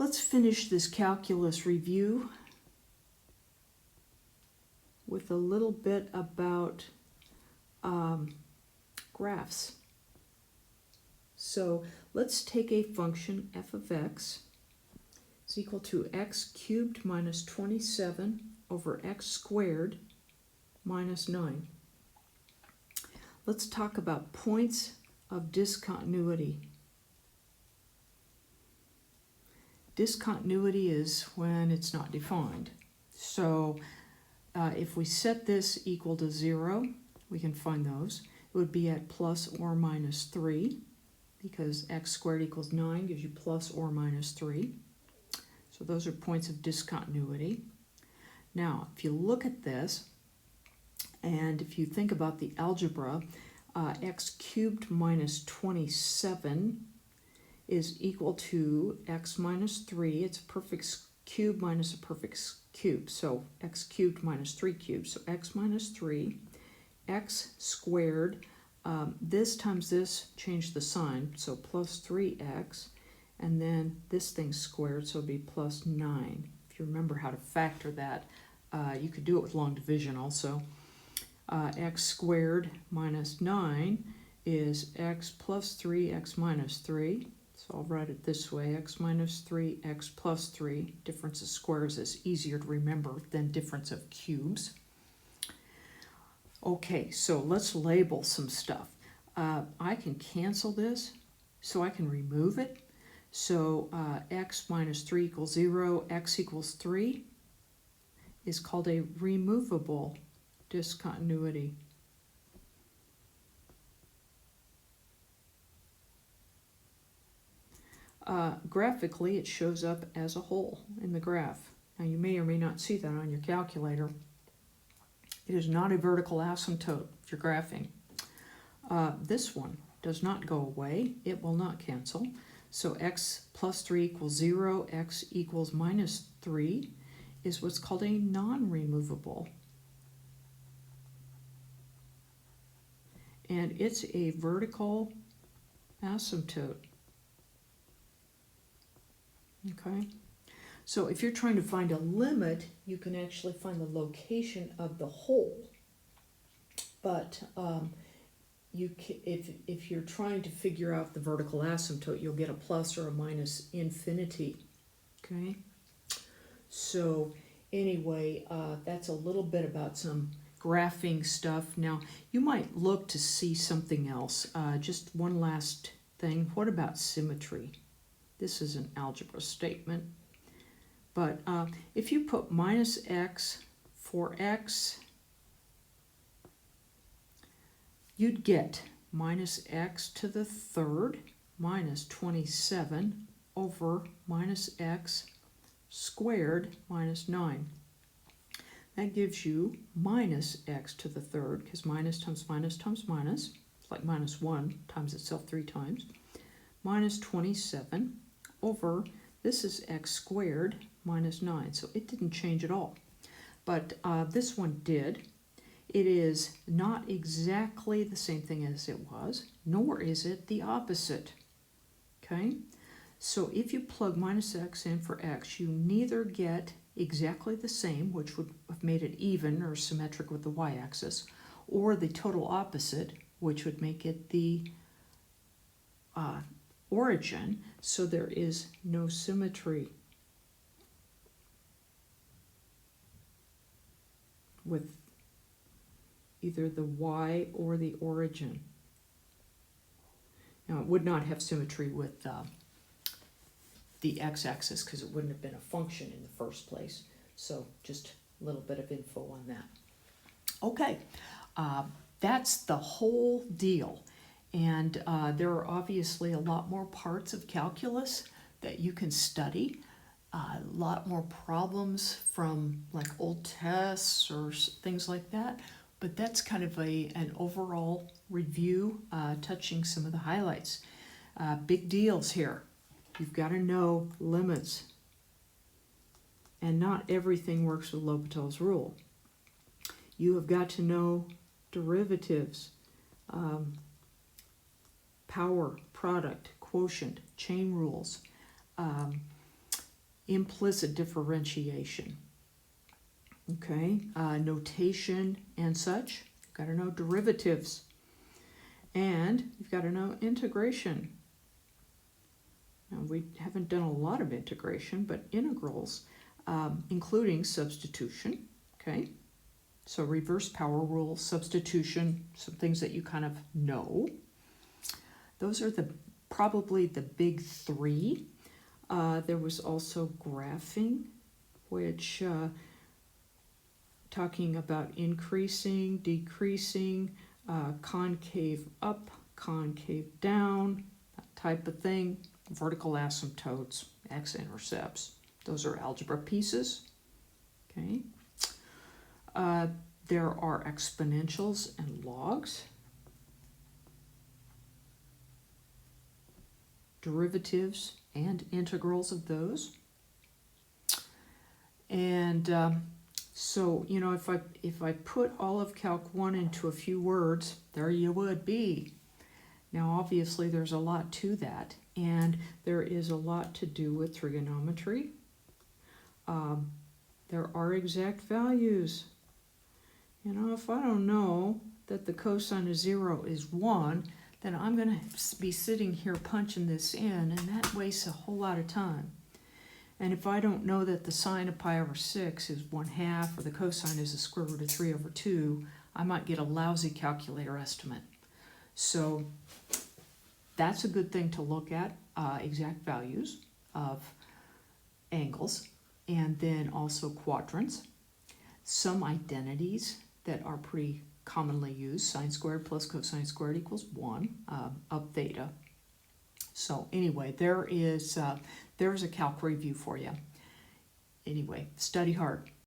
Let's finish this calculus review with a little bit about graphs. So let's take a function f of x is equal to x cubed minus 27 over x squared minus 9. Let's talk about points of discontinuity. Discontinuity is when it's not defined. So if we set this equal to 0, we can find those. It would be at plus or minus 3, because x squared equals 9 gives you plus or minus 3. So those are points of discontinuity. Now, if you look at this, and if you think about the algebra, x cubed minus 27 is equal to x minus 3. It's a perfect cube minus a perfect cube. So x cubed minus 3 cubed. So x minus 3, x squared. This times this, change the sign. So plus 3x. And then this thing squared, so it'd be plus 9. If you remember how to factor that, you could do it with long division also. X squared minus 9 is x plus 3, x minus 3. So I'll write it this way, x minus 3, x plus 3. Difference of squares is easier to remember than difference of cubes. Okay, so let's label some stuff. I can cancel this, so I can remove it. So x minus 3 equals 0, x equals 3 is called a removable discontinuity. Graphically, it shows up as a whole in the graph. Now, you may or may not see that on your calculator. It is not a vertical asymptote if you're graphing. This one does not go away. It will not cancel. So x plus 3 equals 0, x equals minus 3 is what's called a non-removable. And it's a vertical asymptote. Okay, so if you're trying to find a limit, you can actually find the location of the hole. But if you're trying to figure out the vertical asymptote, you'll get a plus or a minus infinity. Okay, so anyway, that's a little bit about some graphing stuff. Now, you might look to see something else. Just one last thing. What about symmetry? This is an algebra statement. But if you put minus x for x, you'd get minus x to the third minus 27 over minus x squared minus 9. That gives you minus x to the third, because minus times minus times minus, it's like minus 1 times itself 3 times, minus 27 over, this is x squared minus 9, so it didn't change at all. But this one did. It is not exactly the same thing as it was, nor is it the opposite. Okay? So if you plug minus x in for x, you neither get exactly the same, which would have made it even or symmetric with the y-axis, or the total opposite, which would make it the origin, so there is no symmetry with either the y or the origin. Now, it would not have symmetry with the x-axis because it wouldn't have been a function in the first place. So just a little bit of info on that. Okay, that's the whole deal. And there are obviously a lot more parts of calculus that you can study. A lot more problems from like old tests or things like that. But that's kind of an overall review touching some of the highlights. Big deals here. You've got to know limits. And not everything works with L'Hopital's rule. You have got to know derivatives, power, product, quotient, chain rules, implicit differentiation. Okay, notation and such. You've got to know derivatives. And you've got to know integration. Now, we haven't done a lot of integration, but integrals, including substitution. Okay, so reverse power rule, substitution, some things that you kind of know. Those are probably the big three. There was also graphing, which talking about increasing, decreasing, concave up, concave down, that type of thing. Vertical asymptotes, x-intercepts. Those are algebra pieces. Okay. There are exponentials and logs. Derivatives and integrals of those. And so, you know, if I put all of Calc 1 into a few words, there you would be. Now, obviously, there's a lot to that, and there is a lot to do with trigonometry. There are exact values. You know, if I don't know that the cosine of 0 is 1, then I'm going to be sitting here punching this in, and that wastes a whole lot of time. And if I don't know that the sine of pi over 6 is 1/2, or the cosine is the square root of 3 over 2, I might get a lousy calculator estimate. So that's a good thing to look at, exact values of angles, and then also quadrants. Some identities that are pretty commonly used, sine squared plus cosine squared equals 1 of theta. So anyway, there's a calc review for you. Anyway, study hard.